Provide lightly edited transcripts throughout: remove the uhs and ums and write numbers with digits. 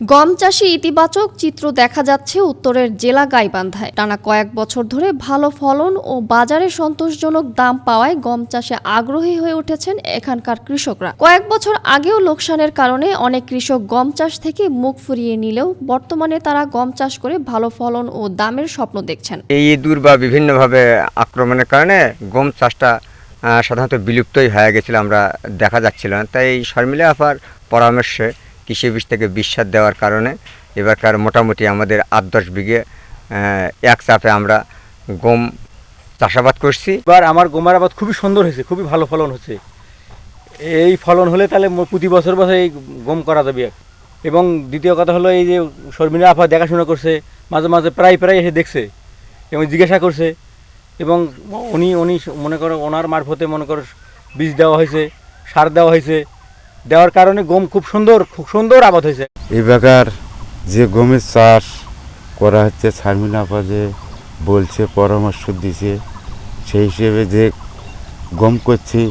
গম চাষে ইতিবাচক চিত্র দেখা যাচ্ছে উত্তরের জেলা গাইবান্ধায়। টানা কয়েক বছর ধরে ভালো ফলন ও বাজারে সন্তোষজনক দাম পাওয়ায় গম চাষে আগ্রহী হয়ে উঠেছেন এখানকার কৃষকরা। কয়েক বছর আগেও লোকসানের কারণে অনেক কৃষক গম চাষ থেকে মুখ ফিরিয়ে নিলেও বর্তমানে তারা গম চাষ করে ভালো ফলন ও দামের স্বপ্ন দেখছেন। এই ইঁদুর বা বিভিন্নভাবে আক্রমণের কারণে গম চাষটা সাধারণত বিলুপ্তই হয়ে গেছিল, আমরা দেখা যাচ্ছিল না। তাই শর্মিলা আপার পরামর্শে কৃষি অফিস থেকে বিশ্বাস দেওয়ার কারণে এবারকার মোটামুটি আমাদের 8-10 বিঘে এক চাপে আমরা গম চাষাবাদ করছি। এবার আমার গমের আবাদ খুবই সুন্দর হয়েছে, খুবই ভালো ফলন হচ্ছে। এই ফলন হলে তাহলে প্রতি বছর এই গম করা যাবে। এবং দ্বিতীয় কথা হলো, এই যে শর্মিলা আপা দেখাশোনা করছে, মাঝে মাঝে প্রায় এসে দেখছে এবং জিজ্ঞাসা করছে, এবং উনি মনে করো ওনার মারফতে মনে করো বীজ দেওয়া হয়েছে, সার দেওয়া হয়েছে, দেওয়ার কারণে গম খুব সুন্দর আবাদ হয়েছে। এবার যে গমের চাষ করা হচ্ছে, শর্মিলা আপা যে বলছে, পরামর্শ দিছে, সেই হিসেবে যে গম করছি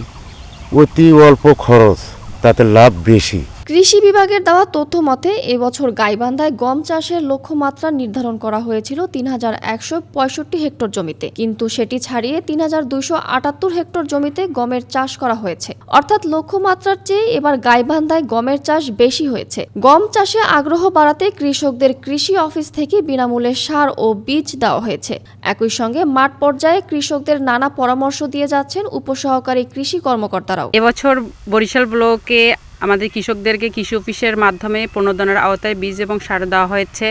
অতি অল্প খরচ, তাতে লাভ বেশি। কৃষি বিভাগের দেওয়া তথ্য মতে এবছর গাইবান্ধায় গম চাষের লক্ষ্যমাত্রা নির্ধারণ করা হয়েছিল ৩,১৬৫ হেক্টর জমিতে, কিন্তু সেটি ছাড়িয়ে ৩,২৭৮ হেক্টর জমিতে গমের চাষ করা হয়েছে। অর্থাৎ লক্ষ্যমাত্রার চেয়ে এবার গাইবান্ধায় গমের চাষ বেশি হয়েছে। গম চাষে আগ্রহ বাড়াতে কৃষকদের কৃষি অফিস থেকে বিনামূল্যে সার ও বীজ দেওয়া হয়েছে। একই সঙ্গে মাঠ পর্যায়ে কৃষকদের নানা পরামর্শ দিয়ে যাচ্ছেন উপসহকারী কৃষি কর্মকর্তারাও। এবছর বরিশাল ব্লকে আমাদের কৃষকদেরকে কৃষি অফিসের মাধ্যমে প্রণোদনার আওতায় বীজ এবং সার দেওয়া হয়েছে।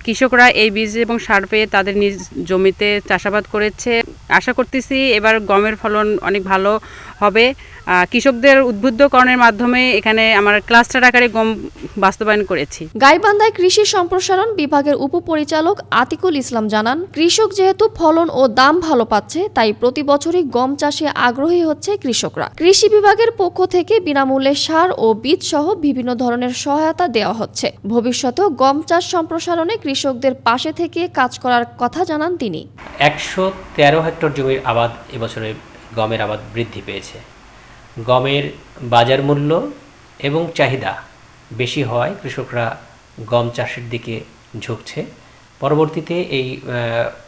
কৃষকরা এই বীজ এবং সার পেয়ে তাদের নিজ জমিতে চাষাবাদ করেছে। আশা করতেছি এবার গমের ফলন অনেক ভালো হবে। কৃষকদের উদ্বুদ্ধকরণের মাধ্যমে এখানে আমার ক্লাস্টার আকারে গম বাস্তবায়ন করেছি। গাইবান্ধায় কৃষি সম্প্রসারণ বিভাগের উপপরিচালক আতিকুল ইসলাম জানান, কৃষক যেহেতু ফলন ও দাম ভালো পাচ্ছে, তাই প্রতি বছরই গম চাষে আগ্রহী হচ্ছে কৃষকরা। কৃষি বিভাগের পক্ষ থেকে বিনামূল্যে সার ও বীজ সহ বিভিন্ন ধরনের সহায়তা দেওয়া হচ্ছে। ভবিষ্যতেও গম চাষ সম্প্রসারণে কৃষকদের পাশে থেকে কাজ করার কথা জানান তিনি। 113 হেক্টর জমির আবাদ এবছরে গমের আবাদ বৃদ্ধি পেয়েছে। গমের বাজার মূল্য এবং চাহিদা বেশি হওয়ায় কৃষকরা গম চাষের দিকে ঝুঁকছে।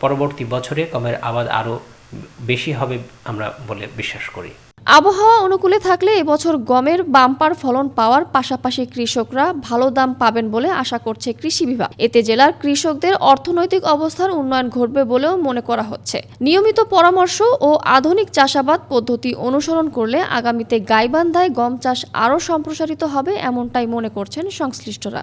পরবর্তী বছরে গমের আবাদ আরও বেশি হবে আমরা বলে বিশ্বাস করি। আবহাওয়া অনুকূলে থাকলে এবছর গমের বাম্পার ফলন পাওয়ার পাশাপাশি কৃষকরা ভালো দাম পাবেন বলে আশা করছে কৃষি বিভাগ। এতে জেলার কৃষকদের অর্থনৈতিক অবস্থার উন্নয়ন ঘটবে বলেও মনে করা হচ্ছে। নিয়মিত পরামর্শ ও আধুনিক চাষাবাদ পদ্ধতি অনুসরণ করলে আগামীতে গাইবান্ধায় গম চাষ আরও সম্প্রসারিত হবে, এমনটাই মনে করছেন সংশ্লিষ্টরা।